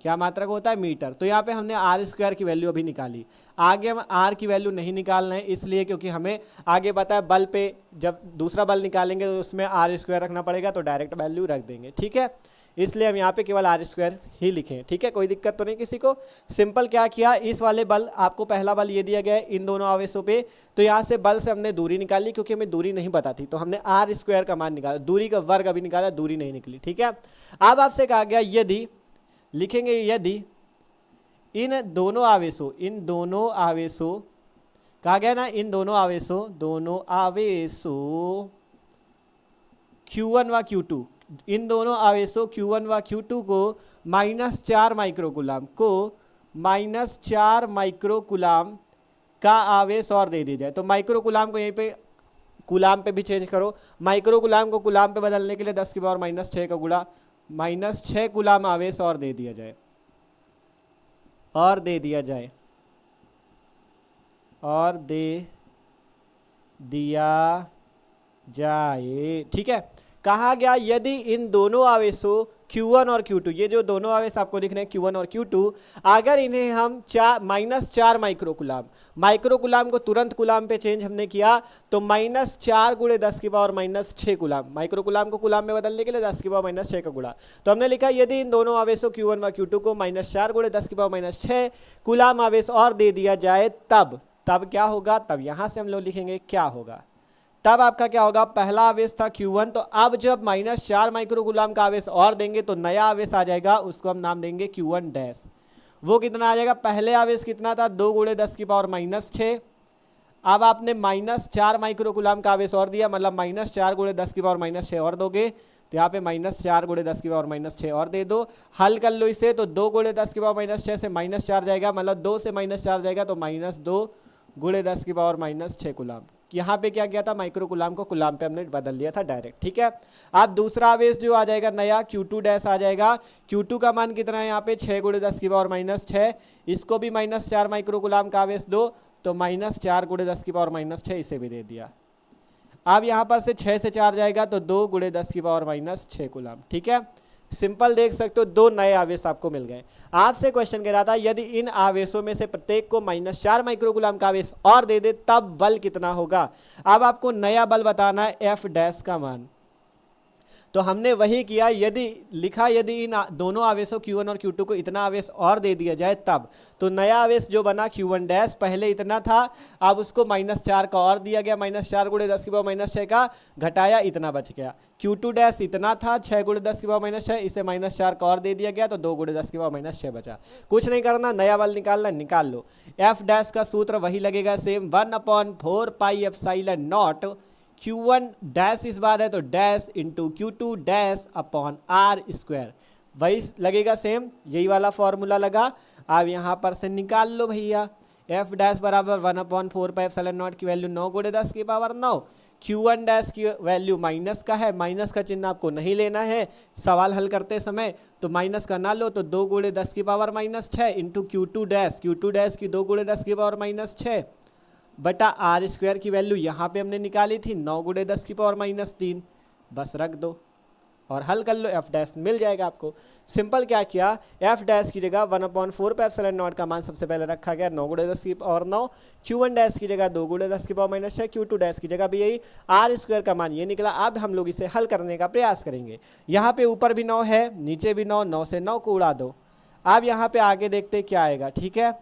क्या मात्रक होता है, मीटर। तो यहाँ पे हमने आर स्क्वायर की वैल्यू अभी निकाली, आगे हम आर की वैल्यू नहीं निकालना है, इसलिए क्योंकि हमें आगे पता है बल पे जब दूसरा बल निकालेंगे तो उसमें आर स्क्वायर रखना पड़ेगा, तो डायरेक्ट वैल्यू रख देंगे। ठीक है, इसलिए हम यहाँ पे केवल आर स्क्वायर ही लिखें। ठीक है, कोई दिक्कत तो नहीं किसी को। सिंपल क्या किया, इस वाले बल, आपको पहला बल ये दिया गया है इन दोनों आवेशों पे, तो यहाँ से बल से हमने दूरी निकाली, क्योंकि हमें दूरी नहीं पता थी, तो हमने आर स्क्वायर का मान निकाला, दूरी का वर्ग अभी निकाला, दूरी नहीं निकली। ठीक है, अब आपसे कहा गया यदि, लिखेंगे यदि इन दोनों आवेशों कहा गया ना, इन दोनों आवेशों Q1 व Q2, इन दोनों आवेशों Q1 व Q2 को -4 माइक्रोकुलाम का आवेश और दे दिया जाए। तो माइक्रोकुलाम को यहीं पे कुलाम पे भी चेंज करो, माइक्रोकुलाम को कुलाम पे बदलने के लिए 10 की पावर -6 का गुणा -6 कुलाम आवेश और दे दिया जाए, और दे दिया जाए। ठीक है, कहा गया यदि इन दोनों आवेशों Q1 और Q2, ये जो दोनों आवेश आपको दिख रहे हैं Q1 और Q2, अगर इन्हें हम -4 माइक्रोकुलाम को तुरंत कुलाम पे चेंज हमने किया, तो -4 × 10 की पावर -6 कुलाम, माइक्रोकुलाम को कुलाम में बदलने के लिए 10 की पावर -6 का गुणा। तो हमने लिखा यदि इन दोनों आवेशों Q1 व Q2 को -4 × 10 की पावर -6 कुलाम आवेश और दे दिया जाए, तब क्या होगा, तब यहाँ से हम लोग लिखेंगे क्या होगा, तब आपका क्या होगा, पहला आवेश था Q1, तो अब जब -4 माइक्रोकुलाम का आवेश और देंगे तो नया आवेश आ जाएगा, उसको हम नाम देंगे Q1 डैश। वो कितना आ जाएगा, पहले आवेश कितना था, 2 × 10 की पावर -6, अब आपने -4 माइक्रोकुलाम का आवेश और दिया, मतलब -4 × 10 की पावर -6 और दोगे, तो यहाँ पे -4 × 10 की पावर -6 और दे दो। हल कर लो इसे, तो 2 × 10 की पावर -6 से -4 जाएगा, मतलब 2 से -4 जाएगा, तो -2 × 10 की पावर -6 कुलाम। यहाँ पे क्या किया था, माइक्रोकुलाम को कुलाम पे हमने बदल दिया था डायरेक्ट। ठीक है, अब दूसरा आवेश जो आ जाएगा नया Q2 डैश आ जाएगा। Q2 का मान कितना है यहाँ पे, 6 × 10 की पावर -6, इसको भी -4 माइक्रोकुलाम का आवेश दो, तो -4 × 10 की पावर -6 इसे भी दे दिया। अब यहाँ पर से 6 से 4 जाएगा, तो 2 × 10 की पावर -6 कुलाम। ठीक है, सिंपल देख सकते हो, 2 नए आवेश आपको मिल गए। आपसे क्वेश्चन कह रहा था यदि इन आवेशों में से प्रत्येक को -4 माइक्रोकुलाम का आवेश और दे दे, तब बल कितना होगा। अब आपको नया बल बताना है F डैश का मान, तो हमने वही किया, यदि लिखा यदि इन दोनों आवेशों Q1 और Q2 को इतना आवेश और दे दिया जाए तब, तो नया आवेश जो बना Q1 डैश, पहले इतना था, अब उसको -4 का और दिया गया, -4 × 10 की पावर -6 का घटाया, इतना बच गया। Q2 डैश इतना था 6 × 10 की पावर -6, इसे -4 का और दे दिया गया, तो 2 × 10 की पावर -6 बचा। कुछ नहीं करना, नया बल निकालना, निकाल लो। F डैश का सूत्र वही लगेगा same, 1/4 pi epsilon not Q1 dash इस बार है तो dash into Q2 dash upon R square, वही लगेगा सेम, यही वाला फॉर्मूला लगा। अब यहाँ पर से निकाल लो भैया, एफ डैश बराबर 1/4πε0 की वैल्यू 9 गुणे 10 की पावर 9। Q1 डैश की वैल्यू माइनस का है, माइनस का चिन्ह आपको नहीं लेना है सवाल हल करते समय, तो माइनस का ना लो, तो 2 गुणे 10 की पावर -6 इंटू Q2 डैश की 2 गुणे 10 की पावर -6 बटा आर स्क्वायर की वैल्यू यहाँ पे हमने निकाली थी 9 गुणे 10 की पावर -3, बस रख दो और हल कर लो, एफ डैश मिल जाएगा आपको। सिंपल क्या किया, एफ डैश की जगह 1/4πε0 का मान सबसे पहले रखा गया 9 गुणे 10 की पावर 9, Q1 डैश की जगह 2 गुणे 10 की पावर -6, Q2 डैश की जगह भी यही आर स्क्वायर का मान ये निकला। अब हम लोग इसे हल करने का प्रयास करेंगे। यहाँ पे ऊपर भी 9 है, नीचे भी 9, 9 से 9 को उड़ा दो। अब यहाँ पे आगे देखते क्या आएगा, ठीक है।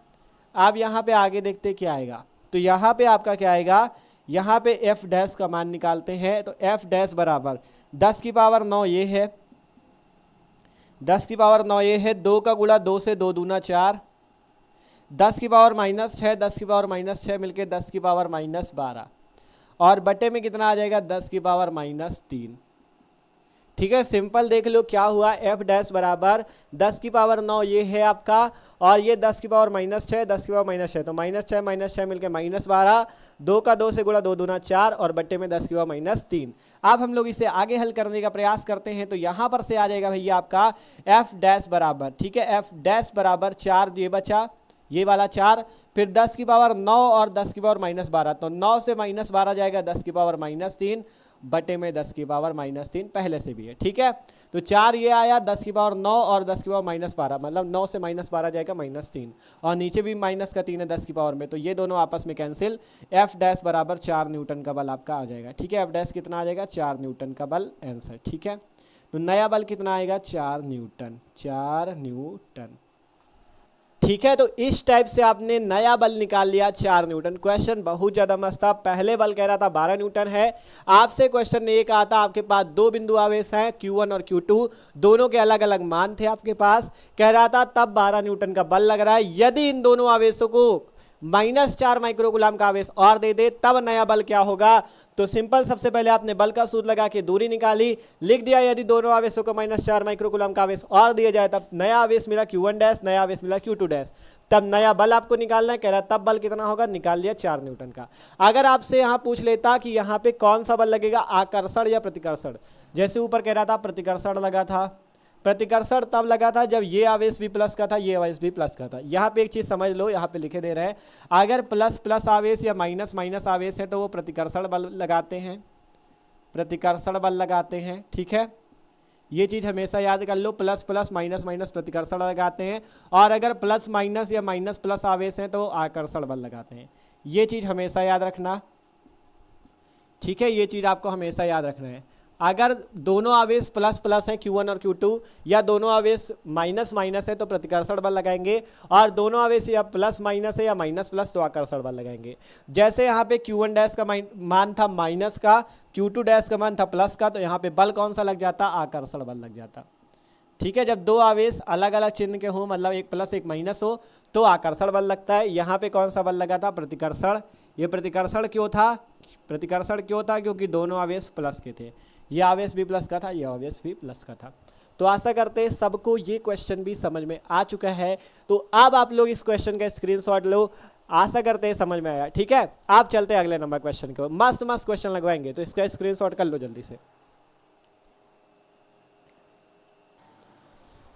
अब यहाँ पे आगे देखते क्या आएगा, तो यहाँ पे आपका क्या आएगा, यहाँ पे एफ डैश का मान निकालते हैं, तो एफ डैश बराबर 10 की पावर 9 ये है, 10 की पावर 9 ये है, 2 का गुणा 2 से 2 दूना 4, 10 की पावर -6, 10 की पावर -6 मिलके 10 की पावर -12 और बटे में कितना आ जाएगा 10 की पावर -3। ठीक है, सिंपल देख लो क्या हुआ, एफ डैश बराबर 10 की पावर 9 ये है आपका, और ये 10 की पावर -6, 10 की पावर -6, तो -6 मिलके -12, 2 का 2 से गुणा 2 दूना 4 और बट्टे में 10 की पावर -3। अब हम लोग इसे आगे हल करने का प्रयास करते हैं, तो यहाँ पर से आ जाएगा भैया आपका एफ डैश बराबर, ठीक है, एफ डैश बराबर 4 ये बचा, ये वाला 4, फिर 10 की पावर 9 और 10 की पावर -12, तो 9 से -12 जाएगा 10 की पावर -3 बटे में 10 की पावर -3 पहले से भी है, ठीक है। तो 4 ये आया, 10 की पावर 9 और 10 की पावर -12, मतलब 9 से -12 जाएगा -3 और नीचे भी माइनस का 3 है 10 की पावर में, तो ये दोनों आपस में कैंसिल। एफ डैश बराबर 4 न्यूटन का बल आपका आ जाएगा, ठीक है। एफ डैश कितना आ जाएगा 4 न्यूटन का बल आंसर, ठीक है। तो नया बल कितना आएगा 4 न्यूटन, 4 न्यूटन, ठीक है। तो इस टाइप से आपने नया बल निकाल लिया 4 न्यूटन। क्वेश्चन बहुत ज़्यादा मस्त था। पहले बल कह रहा था 12 न्यूटन है, आपसे क्वेश्चन एक आता आपके पास 2 बिंदु आवेश हैं Q1 और Q2, दोनों के अलग अलग मान थे आपके पास, कह रहा था तब 12 न्यूटन का बल लग रहा है। यदि इन दोनों आवेशों को -4 माइक्रोकूलम का आवेश और दे दे तब नया बल क्या होगा। तो सिंपल, सबसे पहले आपने बल का सूत्र लगा के दूरी निकाली, लिख दिया यदि दोनों आवेशों को -4 माइक्रोकूलम का आवेश और दिया जाए तब नया आवेश मिला Q1 डैश, नया आवेश मिला Q2 डैश, तब नया बल आपको निकालना है। कह रहा है तब बल कितना होगा, निकाल लिया 4 न्यूटन का। अगर आपसे यहाँ पूछ लेता कि यहाँ पे कौन सा बल लगेगा, आकर्षण या प्रतिकर्षण, जैसे ऊपर कह रहा था प्रतिकर्षण लगा था, प्रतिकर्षण तब लगा था जब ये आवेश भी प्लस का था, ये आवेश भी प्लस का था। यहाँ पे एक चीज़ समझ लो, यहाँ पे लिखे दे रहे हैं, अगर प्लस प्लस आवेश या माइनस माइनस आवेश है तो वो प्रतिकर्षण बल लगाते हैं, प्रतिकर्षण बल लगाते हैं, ठीक है। ये चीज़ हमेशा याद कर लो, प्लस प्लस माइनस माइनस प्रतिकर्षण लगाते हैं, और अगर प्लस माइनस या माइनस प्लस आवेश हैं तो आकर्षण बल लगाते हैं। ये चीज़ हमेशा याद रखना, ठीक है, ये चीज़ आपको हमेशा याद रखना है। अगर दोनों आवेश प्लस प्लस हैं Q1 और Q2, या दोनों आवेश माइनस माइनस है तो प्रतिकर्षण बल लगाएंगे, और दोनों आवेश या प्लस माइनस है या माइनस प्लस तो आकर्षण बल लगाएंगे। जैसे यहाँ पे Q1 डैश का मान था माइनस का, Q2 डैश का मान था प्लस का, तो यहाँ पे बल कौन सा लग जाता, आकर्षण बल लग जाता, ठीक है। जब दो आवेश अलग अलग चिन्ह के हो, मतलब एक प्लस एक माइनस हो, तो आकर्षण बल लगता है। यहाँ पे कौन सा बल लगा था, प्रतिकर्षण। ये प्रतिकर्षण क्यों था, प्रतिकर्षण क्यों था, क्योंकि दोनों आवेश प्लस के थे, ये आवेश भी प्लस का था, ये आवेश भी प्लस का था। तो आशा करते हैं सबको ये क्वेश्चन भी समझ में आ चुका है। तो अब आप लोग इस क्वेश्चन का स्क्रीनशॉट लो, आशा करते हैं समझ में आया, ठीक है। आप चलते हैं अगले नंबर क्वेश्चन को, मस्त मस्त क्वेश्चन लगवाएंगे, तो इसका स्क्रीनशॉट कर लो जल्दी से।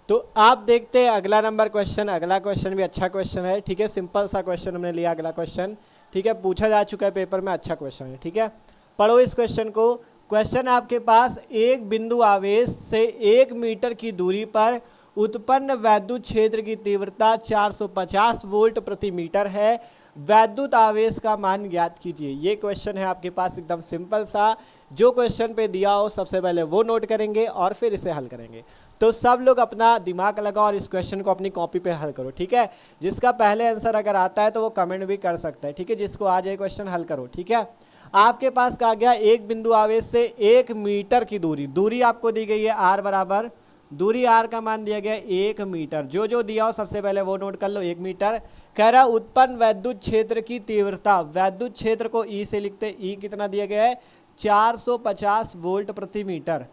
तो आप देखते हैं अगला नंबर क्वेश्चन। अगला क्वेश्चन भी अच्छा क्वेश्चन है, ठीक है, सिंपल सा क्वेश्चन हमने लिया अगला क्वेश्चन, ठीक है, पूछा जा चुका है पेपर में, अच्छा क्वेश्चन है, ठीक है। पढ़ो इस क्वेश्चन को। क्वेश्चन आपके पास, एक बिंदु आवेश से 1 मीटर की दूरी पर उत्पन्न वैद्युत क्षेत्र की तीव्रता 450 वोल्ट प्रति मीटर है, वैद्युत आवेश का मान ज्ञात कीजिए। ये क्वेश्चन है आपके पास, एकदम सिंपल सा। जो क्वेश्चन पे दिया हो सबसे पहले वो नोट करेंगे और फिर इसे हल करेंगे। तो सब लोग अपना दिमाग लगाओ और इस क्वेश्चन को अपनी कॉपी पे हल करो, ठीक है। जिसका पहले आंसर अगर आता है तो वो कमेंट भी कर सकता है, ठीक है। जिसको आ जाए क्वेश्चन हल करो, ठीक है। आपके पास कहा गया एक बिंदु आवेश से 1 मीटर की दूरी आपको दी गई है r बराबर, दूरी r का मान दिया गया 1 मीटर। जो जो दिया हो सबसे पहले वो नोट कर लो, 1 मीटर। कह रहा उत्पन्न वैद्युत क्षेत्र की तीव्रता, वैद्युत क्षेत्र को E से लिखते, E कितना दिया गया है 450 वोल्ट प्रति मीटर,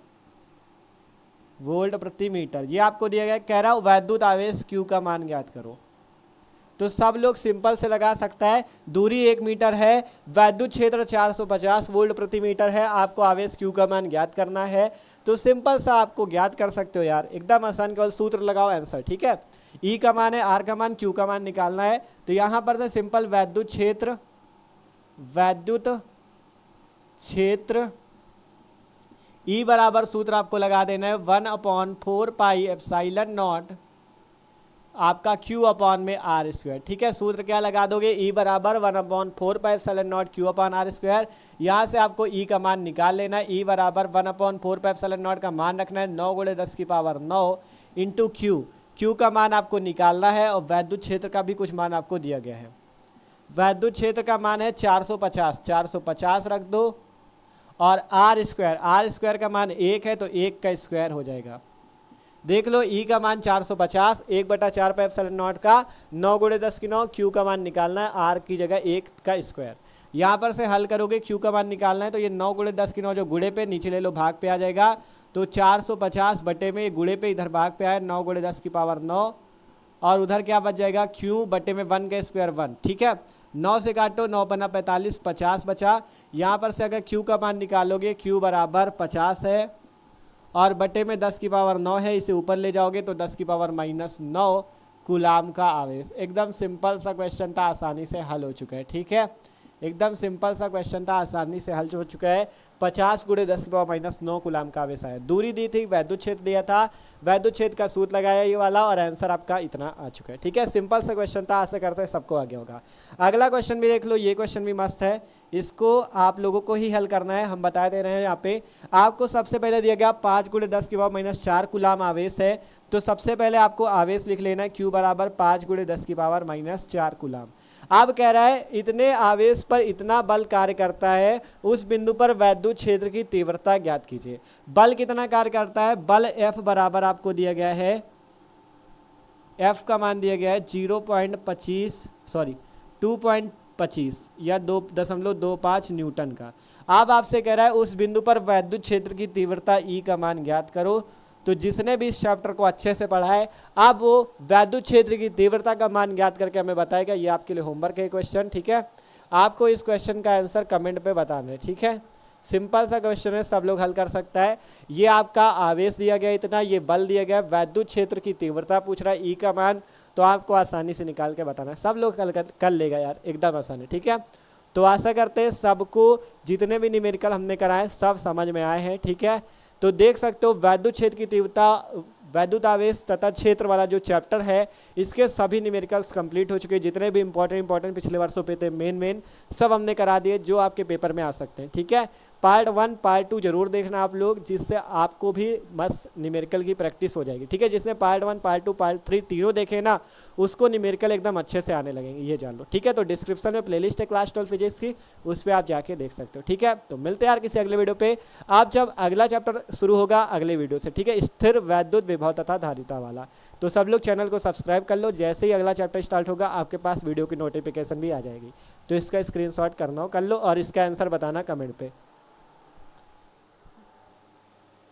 वोल्ट प्रति मीटर, ये आपको दिया गया है। कह रहा वैद्युत आवेश Q का मान ज्ञात करो। तो सब लोग सिंपल से लगा सकता है। दूरी 1 मीटर है, वैद्युत क्षेत्र 450 वोल्ट प्रति मीटर है, आपको आवेश Q का मान ज्ञात करना है। तो सिंपल सा आपको ज्ञात कर सकते हो यार, एकदम आसान, केवल सूत्र लगाओ आंसर, ठीक है। E का मान है, R का मान, Q का मान निकालना है। तो यहाँ पर से सिंपल वैद्युत क्षेत्र E बराबर सूत्र आपको लगा देना है 1/4 पाई एप्सिलॉन नॉट आपका Q अपॉन में R स्क्वायर, ठीक है। सूत्र क्या लगा दोगे, E बराबर 1/4 pi epsilon not Q upon R square. यहाँ से आपको E का मान निकाल लेना है। E बराबर 1/4 पाई एप्सिलॉन नॉट का मान रखना है 9 × 10⁹ इंटू Q का मान आपको निकालना है, और वैद्युत क्षेत्र का भी कुछ मान आपको दिया गया है। वैद्युत क्षेत्र का मान है 450 रख दो, और R स्क्वायर का मान 1 है, तो 1 का स्क्वायर हो जाएगा। देख लो, E का मान 450, 1/4 पाई एप्सिलॉन नॉट का 9 × 10⁹, Q का मान निकालना है, R की जगह 1 का स्क्वायर। यहाँ पर से हल करोगे, Q का मान निकालना है, तो ये 9 × 10⁹ जो गुणे पे नीचे ले लो भाग पे आ जाएगा। तो 450 बटे में गुणे पे इधर भाग पे आए 9 × 10⁹, और उधर क्या बच जाएगा, Q बटे में 1 का स्क्वायर 1, ठीक है। 9 से काटो, 9 × 5 = 45, 50 बचा। यहाँ पर से अगर Q का मान निकालोगे, Q बराबर 50 है, और बटे में 10⁹ है, इसे ऊपर ले जाओगे तो 10⁻⁻9 कूलाम का आवेश। एकदम सिंपल सा क्वेश्चन था, आसानी से हल हो चुका है, ठीक है। एकदम सिंपल सा क्वेश्चन था, आसानी से हल हो चुका है। 50 × 10⁻⁹ कूलाम का आवेश आया। दूरी दी थी, वैद्युत क्षेत्र दिया था, वैद्युत क्षेत्र का सूत्र लगाया ये वाला, और आंसर आपका इतना आ चुका है, ठीक है। सिंपल सा क्वेश्चन था, आशा करते हैं सबको आ गया होगा। अगला क्वेश्चन भी देख लो, ये क्वेश्चन भी मस्त है, इसको आप लोगों को ही हल करना है, हम बता दे रहे हैं। यहाँ पे आपको सबसे पहले दिया गया 5 × 10⁻⁻4 कूलाम आवेश है। तो सबसे पहले आपको आवेश लिख लेना है, Q बराबर 5 × 10⁻⁻4 कूलाम। अब कह रहा है इतने आवेश पर इतना बल कार्य करता है, उस बिंदु पर वैद्युत क्षेत्र की तीव्रता ज्ञात कीजिए। बल कितना कार्य करता है, बल F बराबर आपको दिया गया है, F का मान दिया गया है 2.25 या 2.25 न्यूटन का। अब आपसे कह रहा है उस बिंदु पर वैद्युत क्षेत्र की तीव्रता E का मान ज्ञात करो। तो जिसने भी इस चैप्टर को अच्छे से पढ़ा है, अब वो वैद्युत क्षेत्र की तीव्रता का मान ज्ञात करके हमें बताएगा। ये आपके लिए होमवर्क है क्वेश्चन, ठीक है। आपको इस क्वेश्चन का आंसर कमेंट पे बताना है, ठीक है। सिंपल सा क्वेश्चन है, सब लोग हल कर सकता है। ये आपका आवेश दिया गया इतना, ये बल दिया गया, वैद्युत क्षेत्र की तीव्रता पूछ रहा है, E का मान, तो आपको आसानी से निकाल के बताना है। सब लोग कर लेगा यार, एकदम आसान है, ठीक है। तो आशा करते हैं सबको जितने भी न्यूमेरिकल हमने कराए सब समझ में आए हैं, ठीक है। तो देख सकते हो वैद्युत क्षेत्र की तीव्रता, वैद्युत आवेश तथा क्षेत्र वाला जो चैप्टर है, इसके सभी न्यूमेरिकल्स कंप्लीट हो चुके हैं। जितने भी इंपॉर्टेंट पिछले वर्षों पे थे मेन सब हमने करा दिए, जो आपके पेपर में आ सकते हैं, ठीक है। पार्ट 1 पार्ट 2 जरूर देखना आप लोग, जिससे आपको भी मस्त न्यूमेरिकल की प्रैक्टिस हो जाएगी, ठीक है। जिसने पार्ट 1 पार्ट 2 पार्ट 3 तीनों देखे ना, उसको न्यूमेरिकल एकदम अच्छे से आने लगेंगे, ये जान लो, ठीक है। तो डिस्क्रिप्शन में प्लेलिस्ट है क्लास 12 फिजिक्स की, उस पर आप जाके देख सकते हो, ठीक है। तो मिलते हैं यार किसी अगले वीडियो पे, आप जब अगला चैप्टर शुरू होगा अगले वीडियो से, ठीक है, स्थिर वैद्युत विभव तथा धारिता वाला। तो सब लोग चैनल को सब्सक्राइब कर लो, जैसे ही अगला चैप्टर स्टार्ट होगा आपके पास वीडियो की नोटिफिकेशन भी आ जाएगी। तो इसका स्क्रीनशॉट करना हो कर लो, और इसका आंसर बताना कमेंट पे।